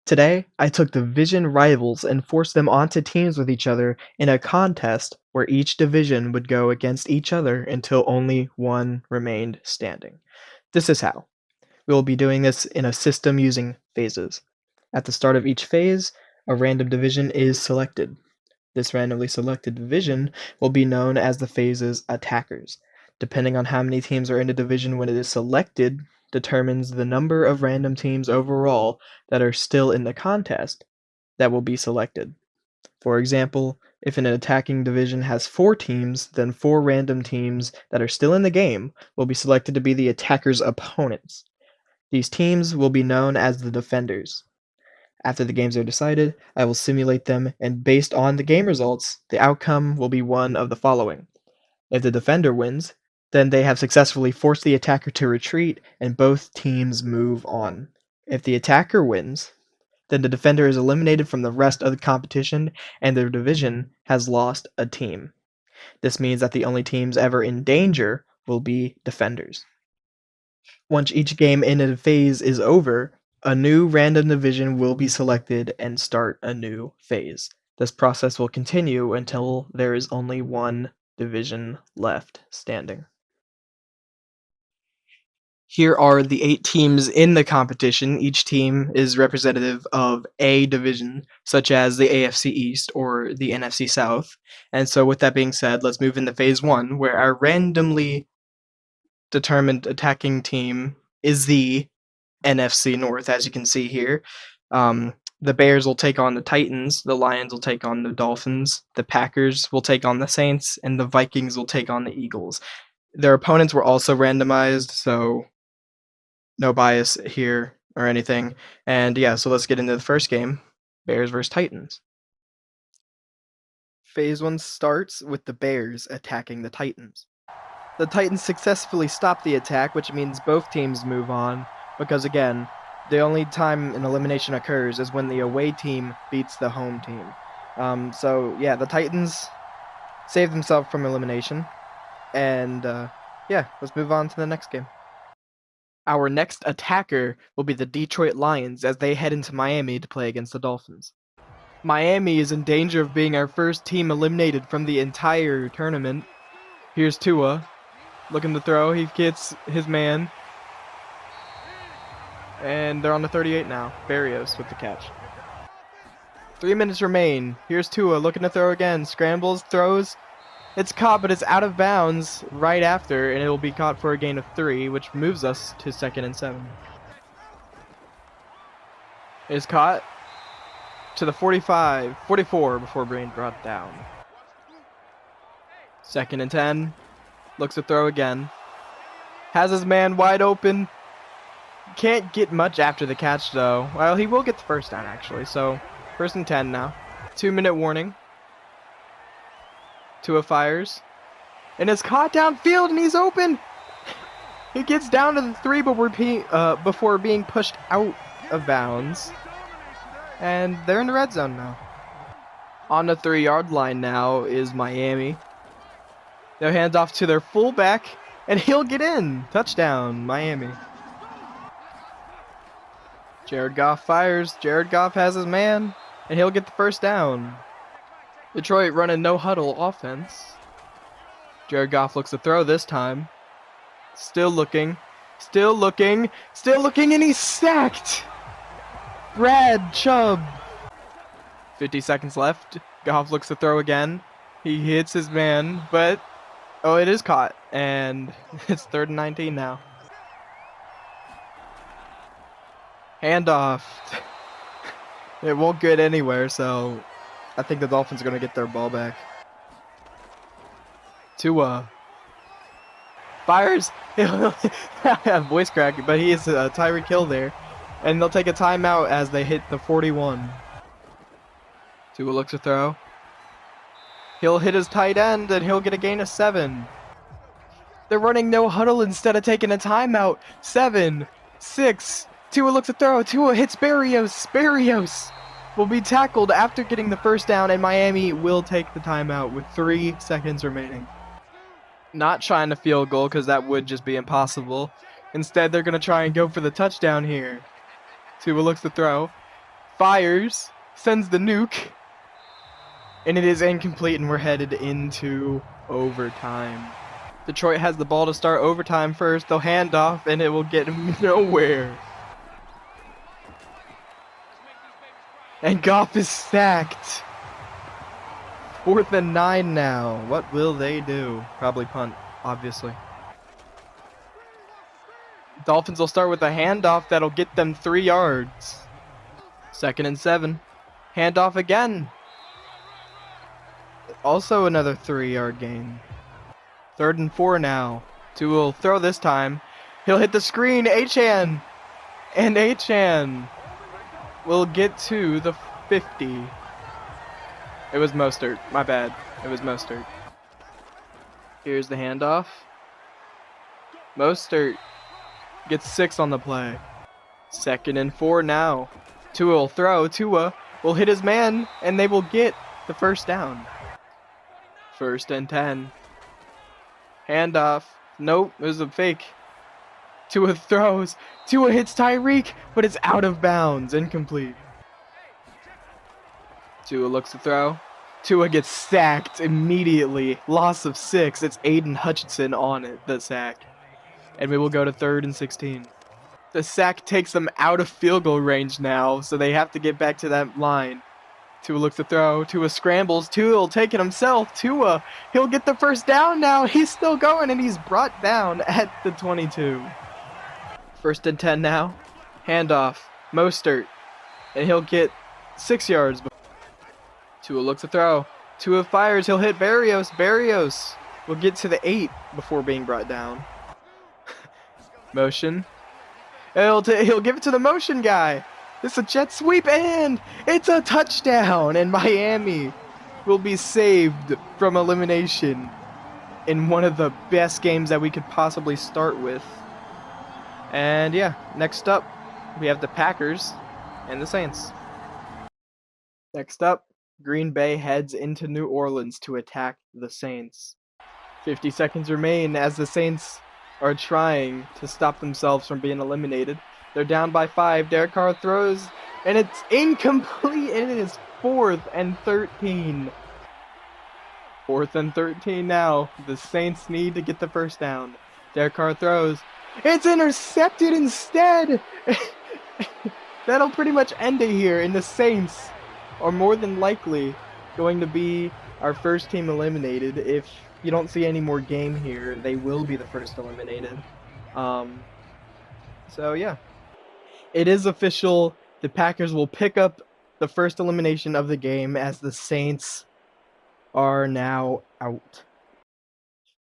Today, I took division rivals and forced them onto teams with each other in a contest where each division would go against each other until only one remained standing. This is how. We will be doing this in a system using phases. At the start of each phase, a random division is selected. This randomly selected division will be known as the phase's attackers. Depending on how many teams are in a division when it is selected, determines the number of random teams overall that are still in the contest that will be selected. For example, if an attacking division has 4 teams, then 4 random teams that are still in the game will be selected to be the attacker's opponents. These teams will be known as the defenders. After the games are decided, I will simulate them, and based on the game results, the outcome will be one of the following. If the defender wins, then they have successfully forced the attacker to retreat, and both teams move on. If the attacker wins, then the defender is eliminated from the rest of the competition, and their division has lost a team. This means that the only teams ever in danger will be defenders. Once each game in a phase is over, a new random division will be selected and start a new phase. This process will continue until there is only one division left standing. Here are the 8 teams in the competition. Each team is representative of a division, such as the AFC East or the NFC South. And so with that being said, let's move into phase 1, where our randomly determined attacking team is the NFC North, as you can see here. The Bears will take on the Titans, the Lions will take on the Dolphins, the Packers will take on the Saints, and the Vikings will take on the Eagles. Their opponents were also randomized, so no bias here or anything. And yeah, so let's get into the first game, Bears versus Titans. Phase 1 starts with the Bears attacking the Titans. The Titans successfully stop the attack, which means both teams move on, because again, the only time an elimination occurs is when the away team beats the home team. So yeah, the Titans save themselves from elimination, and yeah, let's move on to the next game. Our next attacker will be the Detroit Lions as they head into Miami to play against the Dolphins. Miami is in danger of being our first team eliminated from the entire tournament. Here's Tua, looking to throw. He gets his man. And they're on the 38 now. Barrios with the catch. 3 minutes remain. Here's Tua looking to throw again. Scrambles, throws. It's caught, but it's out of bounds right after, and it will be caught for a gain of 3, which moves us to 2nd and 7. It's caught to the 44 before being brought down. 2nd and 10. Looks to throw again. Has his man wide open. Can't get much after the catch, though. Well, he will get the first down, actually. So, 1st and 10 now. 2-minute warning. Tua fires. And it's caught downfield, and he's open! He gets down to the 3 before being pushed out of bounds. And they're in the red zone now. On the 3-yard line now is Miami. They'll hand off to their fullback, and he'll get in. Touchdown, Miami. Jared Goff fires. Jared Goff has his man, and he'll get the first down. Detroit running no huddle offense. Jared Goff looks to throw this time. Still looking, and he's sacked! Brad Chubb. 50 seconds left. Goff looks to throw again. He hits his man, but oh, it is caught, and it's 3rd and 19 now. Handoff. It won't get anywhere, so I think the Dolphins are going to get their ball back. Tua fires. Voice crack, but he is Tyreek Hill there. And they'll take a timeout as they hit the 41. Tua looks to throw. He'll hit his tight end, and he'll get a gain of 7. They're running no huddle instead of taking a timeout. 7, 6. Tua looks to throw. Tua hits Barrios. Barrios will be tackled after getting the first down, and Miami will take the timeout with 3 seconds remaining. Not trying to field goal because that would just be impossible. Instead, they're going to try and go for the touchdown here. Tua looks to throw. Fires, sends the nuke, and it is incomplete, and we're headed into overtime. Detroit has the ball to start overtime first. They'll hand off, and it will get nowhere. And Goff is sacked. 4th and 9 now. What will they do? Probably punt, obviously. Dolphins will start with a handoff that'll get them 3 yards. 2nd and 7. Handoff again. Also another 3-yard gain. 3rd and 4 now. Tua will throw this time. He'll hit the screen. Achane. And Achane will get to the 50. It was Mostert. My bad. It was Mostert. Here's the handoff. Mostert gets 6 on the play. 2nd and 4 now. Tua will throw. Tua will hit his man, and they will get the first down. 1st and 10. Handoff. Nope, it was a fake. Tua throws. Tua hits Tyreek, but it's out of bounds. Incomplete. Tua looks to throw. Tua gets sacked immediately. Loss of 6. It's Aiden Hutchinson on it, the sack. And we will go to 3rd and 16. The sack takes them out of field goal range now, so they have to get back to that line. Tua looks to throw. Tua scrambles. Tua will take it himself. Tua, he'll get the first down now. He's still going, and he's brought down at the 22. 1st and 10 now. Handoff. Mostert. And he'll get 6 yards. Tua looks to throw. Tua fires. He'll hit Barrios. Barrios will get to the 8 before being brought down. Motion. He'll give it to the motion guy. It's a jet sweep, and it's a touchdown. And Miami will be saved from elimination in one of the best games that we could possibly start with. And yeah, next up, we have the Packers and the Saints. Next up, Green Bay heads into New Orleans to attack the Saints. 50 seconds remain as the Saints are trying to stop themselves from being eliminated. They're down by 5. Derek Carr throws, and it's incomplete. It is 4th and 13. 4th and 13 now. The Saints need to get the first down. Derek Carr throws. It's intercepted instead. That'll pretty much end it here, and the Saints are more than likely going to be our first team eliminated. If you don't see any more game here, they will be the first eliminated. So yeah, it is official. The Packers will pick up the first elimination of the game as the Saints are now out.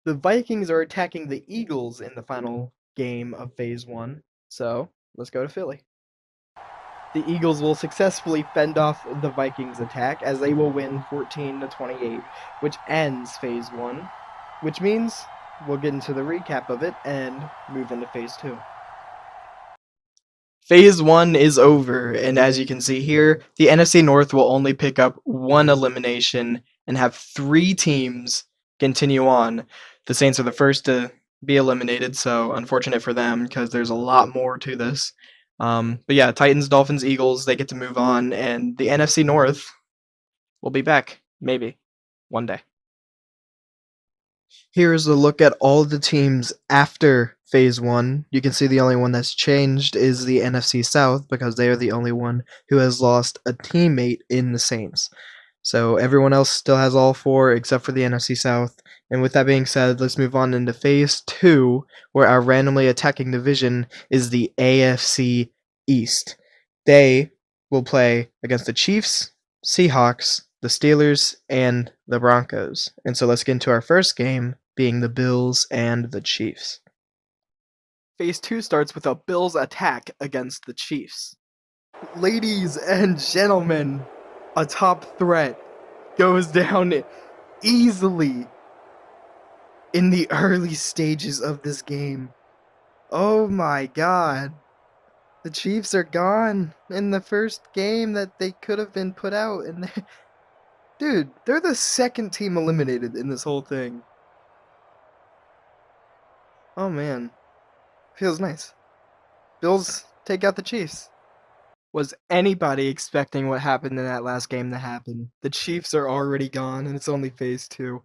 The Vikings are attacking the Eagles in the final game of Phase 1. So let's go to Philly. The Eagles will successfully fend off the Vikings' attack as they will win 14-28, which ends Phase 1, which means we'll get into the recap of it and move into Phase 2. Phase 1 is over, and as you can see here, the NFC North will only pick up 1 elimination and have 3 teams continue on. The Saints are the first to be eliminated, so unfortunate for them because there's a lot more to this. But yeah, Titans, Dolphins, Eagles, they get to move on, and the NFC North will be back, maybe, one day. Here's a look at all the teams after Phase 1. You can see the only one that's changed is the NFC South because they are the only one who has lost a teammate in the Saints. So everyone else still has all 4 except for the NFC South. And with that being said, let's move on into Phase 2, where our randomly attacking division is the AFC East. They will play against the Chiefs, Seahawks, the Steelers, and the Broncos. And so let's get into our first game, being the Bills and the Chiefs. Phase 2 starts with a Bills attack against the Chiefs. Ladies and gentlemen, a top threat goes down easily in the early stages of this game. Oh my god. The Chiefs are gone in the first game that they could have been put out. And dude, they're the second team eliminated in this whole thing. Oh man. Feels nice. Bills take out the Chiefs. Was anybody expecting what happened in that last game to happen? The Chiefs are already gone, and it's only phase 2.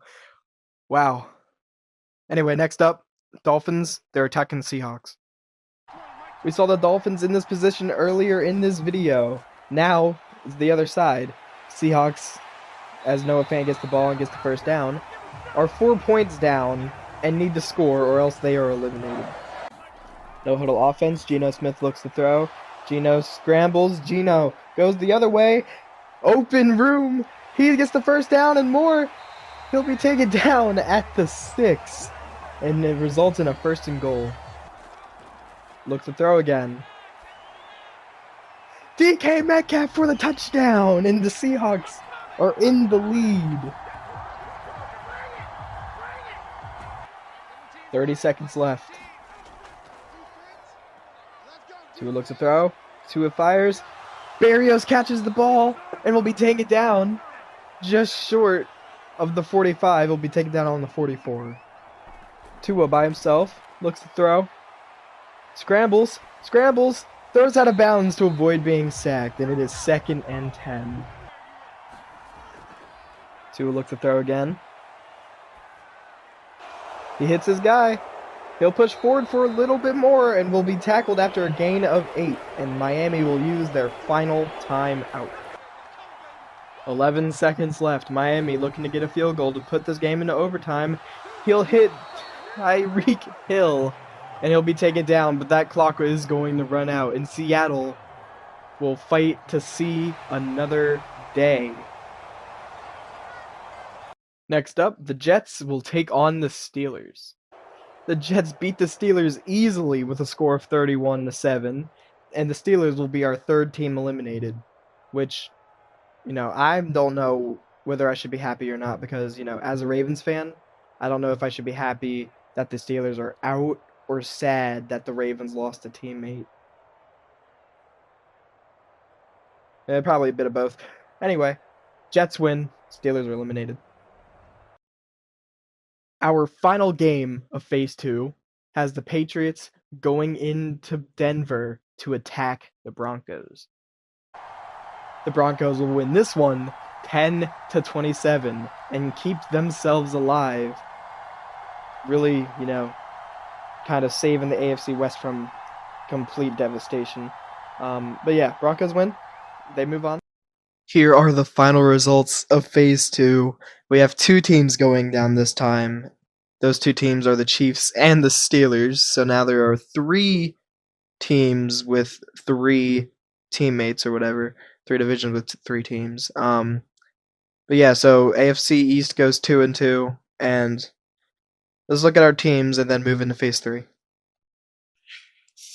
Wow. Anyway, next up, Dolphins. They're attacking the Seahawks. We saw the Dolphins in this position earlier in this video. Now, it's the other side. Seahawks, as Noah Fant gets the ball and gets the first down, are 4 points down and need to score or else they are eliminated. No huddle offense. Geno Smith looks to throw. Geno scrambles. Geno goes the other way. Open room. He gets the first down and more. He'll be taken down at the 6. And it results in a 1st and goal. Looks to throw again. DK Metcalf for the touchdown. And the Seahawks are in the lead. 30 seconds left. Tua looks to throw. Tua fires. Berrios catches the ball and will be taken down just short of the 45. He'll be taken down on the 44. Tua by himself looks to throw. Scrambles. Throws out of bounds to avoid being sacked, and it is 2nd and 10. Tua looks to throw again. He hits his guy. He'll push forward for a little bit more and will be tackled after a gain of 8. And Miami will use their final timeout. 11 seconds left. Miami looking to get a field goal to put this game into overtime. He'll hit Tyreek Hill and he'll be taken down, but that clock is going to run out. And Seattle will fight to see another day. Next up, the Jets will take on the Steelers. The Jets beat the Steelers easily with a score of 31-7, and the Steelers will be our 3rd team eliminated, which, I don't know whether I should be happy or not because, as a Ravens fan, I don't know if I should be happy that the Steelers are out or sad that the Ravens lost a teammate. Probably a bit of both. Anyway, Jets win, Steelers are eliminated. Our final game of Phase 2 has the Patriots going into Denver to attack the Broncos. The Broncos will win this one 10-27 and keep themselves alive. Really, kind of saving the AFC West from complete devastation. But yeah, Broncos win. They move on. Here are the final results of Phase 2. We have 2 teams going down this time. Those 2 teams are the Chiefs and the Steelers. So now there are 3 teams with 3 teammates or whatever. 3 divisions with 3 teams. But yeah, so AFC East goes 2-2. And let's look at our teams and then move into Phase 3.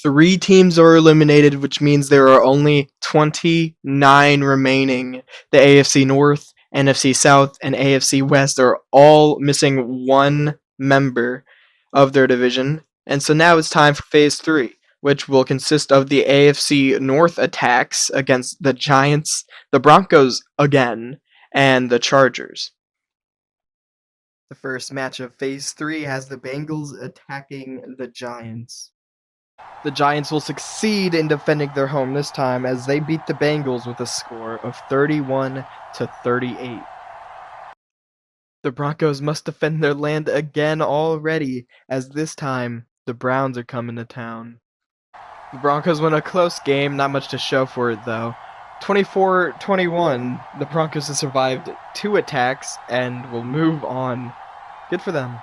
3 teams are eliminated, which means there are only 29 remaining. The AFC North, NFC South, and AFC West are all missing 1 member of their division. And so now it's time for Phase 3, which will consist of the AFC North attacks against the Giants, the Broncos again, and the Chargers. The first match of Phase 3 has the Bengals attacking the Giants. The Giants will succeed in defending their home this time as they beat the Bengals with a score of 31-38. The Broncos must defend their land again already, as this time the Browns are coming to town. The Broncos win a close game, not much to show for it though. 24-21, the Broncos have survived 2 attacks and will move on. Good for them.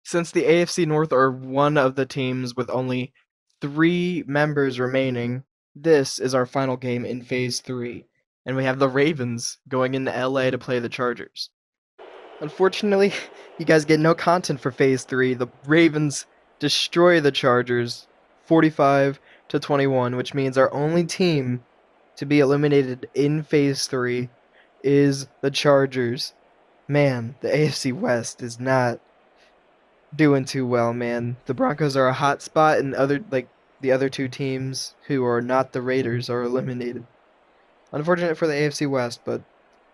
Since the AFC North are one of the teams with only 3 members remaining, this is our final game in Phase 3, and we have the Ravens going into LA to play the Chargers. Unfortunately, you guys get no content for Phase 3. The Ravens destroy the Chargers 45-21, which means our only team to be eliminated in Phase 3 is the Chargers. Man, the AFC West is not doing too well, man. The Broncos are a hot spot, and the other 2 teams who are not the Raiders are eliminated. Unfortunate for the AFC West, but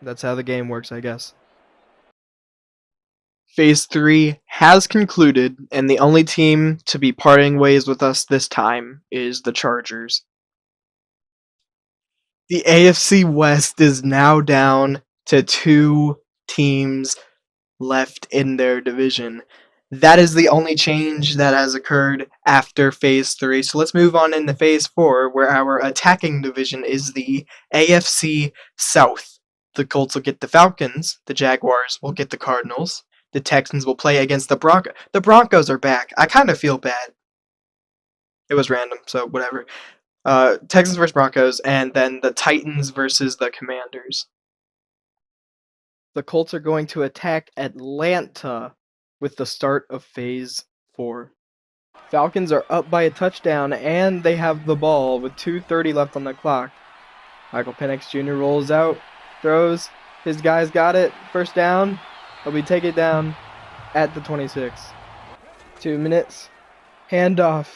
that's how the game works, I guess. Phase 3 has concluded, and the only team to be parting ways with us this time is the Chargers. The AFC West is now down to 2 teams left in their division. That is the only change that has occurred after Phase 3. So let's move on into Phase 4, where our attacking division is the AFC South. The Colts will get the Falcons, the Jaguars will get the Cardinals, the Texans will play against the Broncos. The Broncos are back. I kind of feel bad. It was random, so whatever. Texans versus Broncos, and then the Titans versus the Commanders. The Colts are going to attack Atlanta with the start of Phase 4. Falcons are up by a touchdown, and they have the ball with 2:30 left on the clock. Michael Penix Jr. rolls out, throws, his guys got it, first down. He'll be taken down at the 26. 2 minutes, handoff.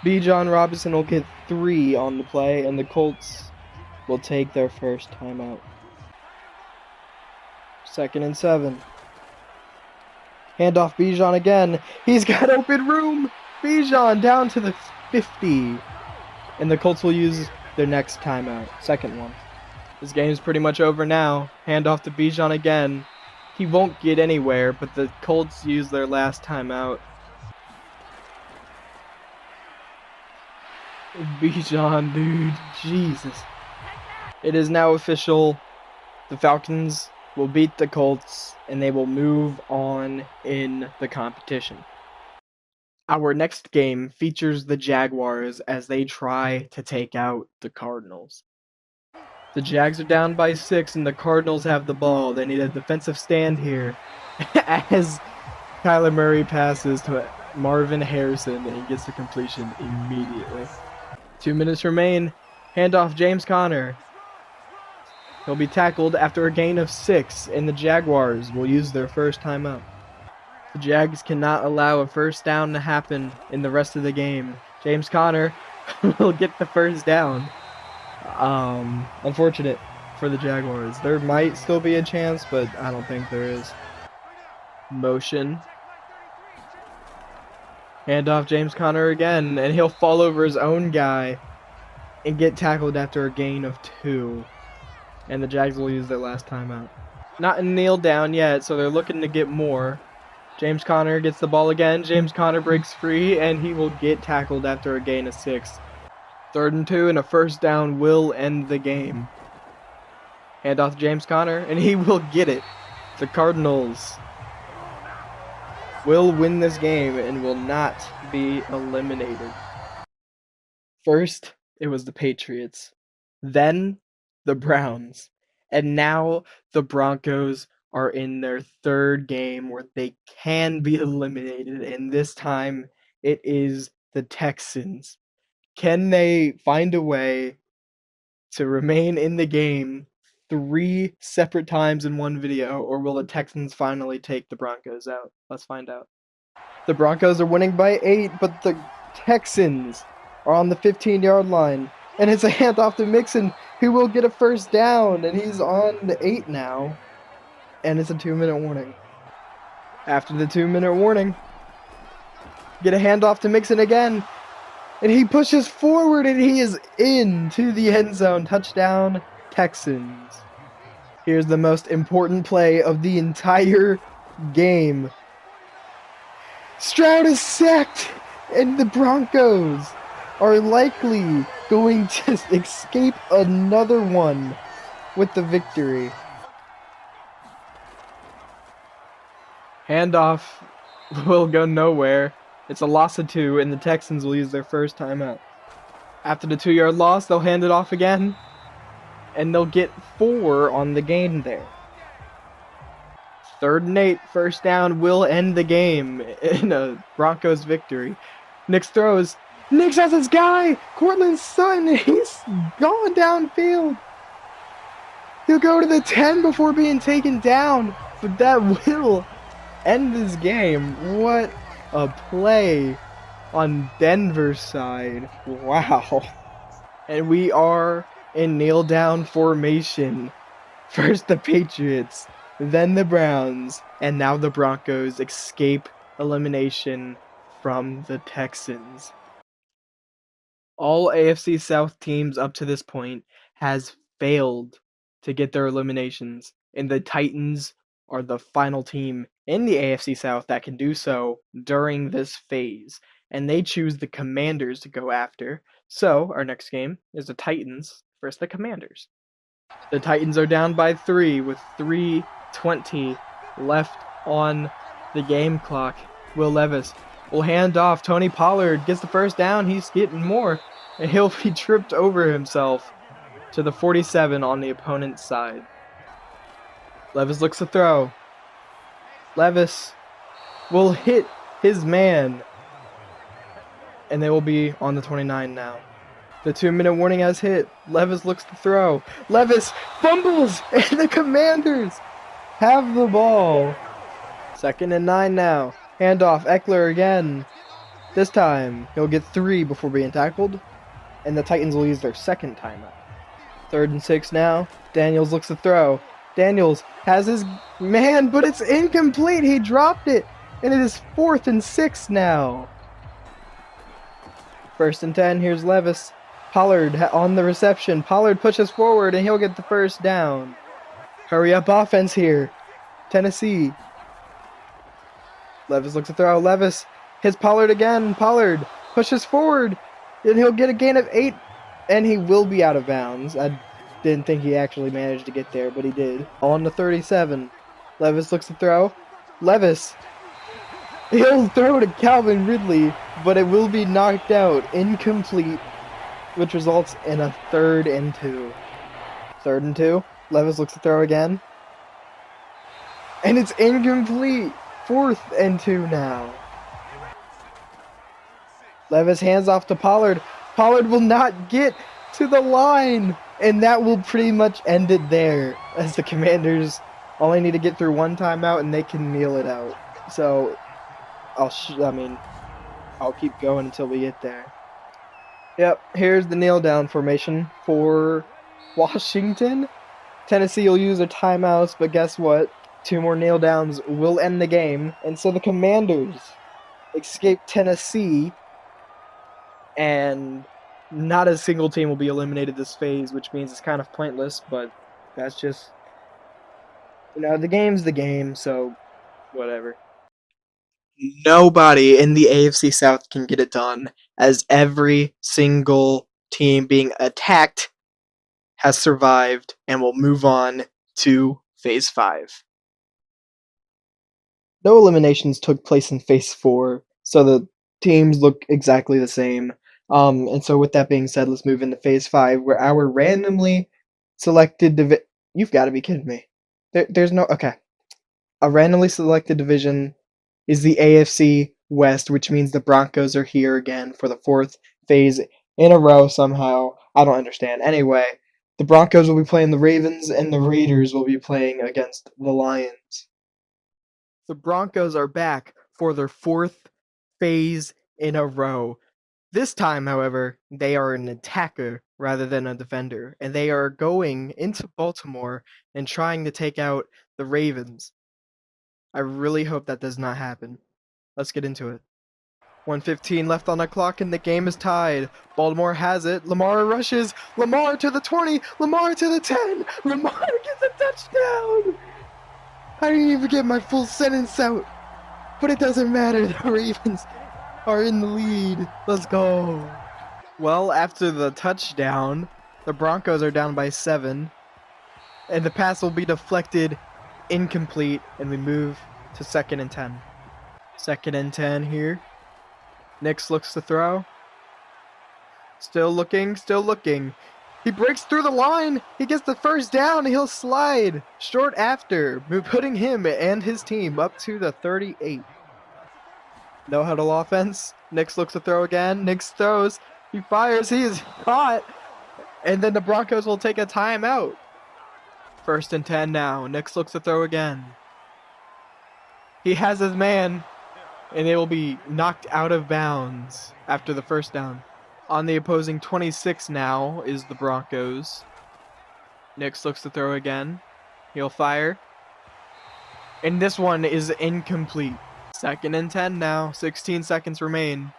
Bijan Robinson will get 3 on the play, and the Colts will take their first timeout. 2nd and 7. Handoff Bijan again. He's got open room. Bijan down to the 50. And the Colts will use their next timeout. Second one. This game's pretty much over now. Handoff to Bijan again. He won't get anywhere, but the Colts use their last timeout. Bijan, dude. Jesus. It is now official. The Falcons will beat the Colts, and they will move on in the competition. Our next game features the Jaguars as they try to take out the Cardinals. The Jags are down by 6, and the Cardinals have the ball. They need a defensive stand here as Kyler Murray passes to Marvin Harrison, and he gets the completion immediately. 2 minutes remain. Handoff James Conner. He'll be tackled after a gain of 6, and the Jaguars will use their first timeout. The Jags cannot allow a first down to happen in the rest of the game. James Conner will get the first down. Unfortunate for the Jaguars. There might still be a chance, but I don't think there is. Motion. Handoff James Conner again, and he'll fall over his own guy and get tackled after a gain of 2. And the Jags will use their last timeout. Not a kneel down yet, so they're looking to get more. James Conner gets the ball again. James Conner breaks free, and he will get tackled after a gain of 6. 3rd and 2, and a first down will end the game. Handoff to James Conner, and he will get it. The Cardinals will win this game and will not be eliminated. First, it was the Patriots. Then the Browns, and now the Broncos are in their 3rd game where they can be eliminated, and this time it is the Texans. Can they find a way to remain in the game 3 separate times in one video, or will the Texans finally take the Broncos out? Let's find out. The Broncos are winning by 8, but the Texans are on the 15-yard line, and it's a handoff to Mixon, who will get a first down, and he's on the 8 now, and it's a 2-minute warning. After the 2-minute warning, get a handoff to Mixon again, and he pushes forward, and he is into the end zone. Touchdown, Texans. Here's the most important play of the entire game. Stroud is sacked, and the Broncos are likely going to escape another one with the victory. Handoff will go nowhere. It's a loss of 2, and the Texans will use their first timeout. After the 2-yard loss, they'll hand it off again, and they'll get 4 on the gain there. 3rd and 8, first down will end the game in a Broncos victory. Nix throws. Nix has his guy, Cortland Sutton. He's gone downfield. He'll go to the 10 before being taken down, but that will end this game. What a play on Denver's side. Wow. And we are in kneel down formation. First the Patriots, then the Browns, and now the Broncos escape elimination from the Texans. All AFC South teams up to this point has failed to get their eliminations, and the Titans are the final team in the AFC South that can do so during this phase, and they choose the Commanders to go after. So, our next game is the Titans versus the Commanders. The Titans are down by 3 with 3:20 left on the game clock. Will Levis will hand off. Tony Pollard gets the first down. He's getting more, and he'll be tripped over himself to the 47 on the opponent's side. Levis looks to throw. Levis will hit his man, and they will be on the 29 now. The 2-minute warning has hit. Levis looks to throw. Levis fumbles, and the Commanders have the ball. 2nd and 9 now. Handoff, Eckler again. This time, he'll get 3 before being tackled, and the Titans will use their second timeout. 3rd and 6 now. Daniels looks to throw. Daniels has his man, but it's incomplete. He dropped it, and it is 4th and 6 now. 1st and 10, here's Levis. Pollard on the reception. Pollard pushes forward, and he'll get the first down. Hurry up offense here. Tennessee. Levis looks to throw. Levis hits Pollard again. Pollard pushes forward, and he'll get a gain of 8, and he will be out of bounds. I didn't think he actually managed to get there, but he did. On the 37. Levis looks to throw. Levis. He'll throw to Calvin Ridley, but it will be knocked out. Incomplete, which results in a 3rd and 2. 3rd and 2. Levis looks to throw again. And it's incomplete. 4th and 2 now. Levis hands off to Pollard. Pollard will not get to the line. And that will pretty much end it there, as the Commanders only need to get through one timeout and they can kneel it out. So, I'll keep going until we get there. Yep, here's the kneel down formation for Washington. Tennessee will use their timeouts, but guess what? 2 more kneel downs will end the game. And so the Commanders escape Tennessee, and not a single team will be eliminated this phase, which means it's kind of pointless, but that's just, the game's the game, so whatever. Nobody in the AFC South can get it done, as every single team being attacked has survived and will move on to Phase 5. No eliminations took place in Phase 4, so the teams look exactly the same. And so with that being said, let's move into Phase 5, where our randomly selected You've got to be kidding me. There's no... Okay. A randomly selected division is the AFC West, which means the Broncos are here again for the 4th phase in a row somehow. I don't understand. Anyway, the Broncos will be playing the Ravens, and the Raiders will be playing against the Lions. The Broncos are back for their 4th phase in a row. This time, however, they are an attacker rather than a defender, and they are going into Baltimore and trying to take out the Ravens. I really hope that does not happen. Let's get into it. 1:15 left on the clock, and the game is tied. Baltimore has it. Lamar rushes. Lamar to the 20. Lamar to the 10. Lamar gets a touchdown. I didn't even get my full sentence out, but it doesn't matter. The Ravens are in the lead. Let's go. Well, after the touchdown, the Broncos are down by 7, and the pass will be deflected, incomplete, and we move to 2nd and 10. 2nd and 10 here. Nix looks to throw. Still looking. He breaks through the line. He gets the first down. He'll slide short after, putting him and his team up to the 38. No huddle offense. Nix looks to throw again. Nix throws. He fires. He is caught. And then the Broncos will take a timeout. 1st and 10 now. Nix looks to throw again. He has his man, and they will be knocked out of bounds after the first down. On the opposing 26 now is the Broncos. Nix looks to throw again. He'll fire. And this one is incomplete. 2nd and 10 now. 16 seconds remain.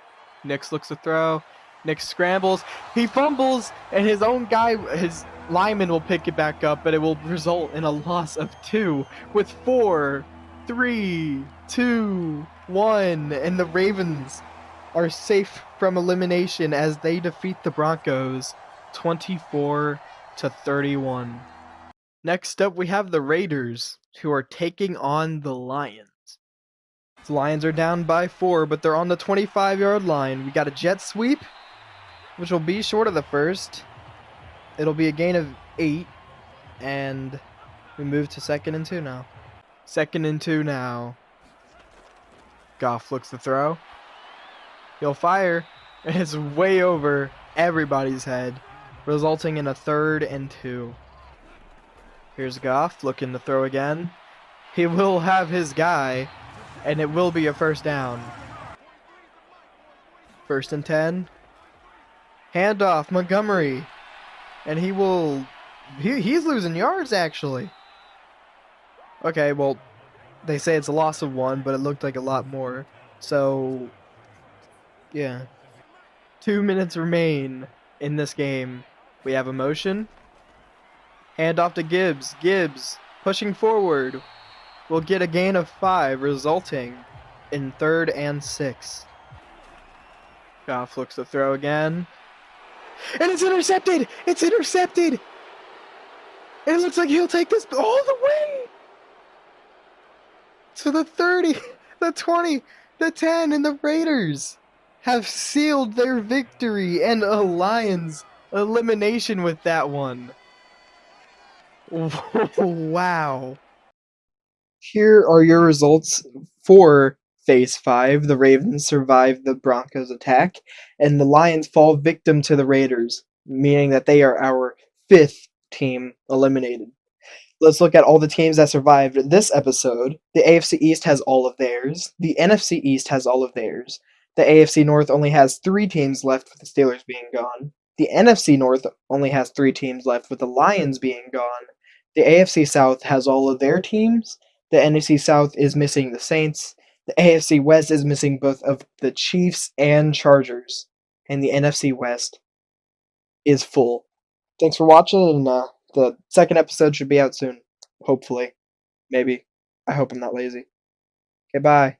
Nix looks to throw. Nick scrambles, he fumbles, and his lineman will pick it back up, but it will result in a loss of 2 with 4, 3, 2, 1, and the Ravens are safe from elimination as they defeat the Broncos 24-31. Next up, we have the Raiders, who are taking on the Lions. The Lions are down by 4, but they're on the 25-yard line. We got a jet sweep, which will be short of the first. It'll be a gain of 8, and we move to 2nd and 2 now. 2nd and 2 now. Goff looks to throw. He'll fire, and it's way over everybody's head, resulting in a 3rd and 2. Here's Goff looking to throw again. He will have his guy, and it will be a 1st down. 1st and 10. Handoff, Montgomery. And he's losing yards, actually. Okay, well, they say it's a loss of 1, but it looked like a lot more. So, yeah. 2 minutes remain in this game. We have a motion. Handoff to Gibbs. Gibbs, pushing forward, will get a gain of 5, resulting in 3rd and 6. Goff looks to throw again. And it's intercepted! It's intercepted! And it looks like he'll take this all the way to the 30, the 20, the 10, and the Raiders have sealed their victory and a Lions elimination with that one. Wow. Here are your results for Phase 5. The Ravens survive the Broncos' attack, and the Lions fall victim to the Raiders, meaning that they are our 5th team eliminated. Let's look at all the teams that survived this episode. The AFC East has all of theirs. The NFC East has all of theirs. The AFC North only has 3 teams left, with the Steelers being gone. The NFC North only has 3 teams left, with the Lions being gone. The AFC South has all of their teams. The NFC South is missing the Saints. The AFC West is missing both of the Chiefs and Chargers. And the NFC West is full. Thanks for watching, and the 2nd episode should be out soon. Hopefully. Maybe. I hope I'm not lazy. Okay, bye.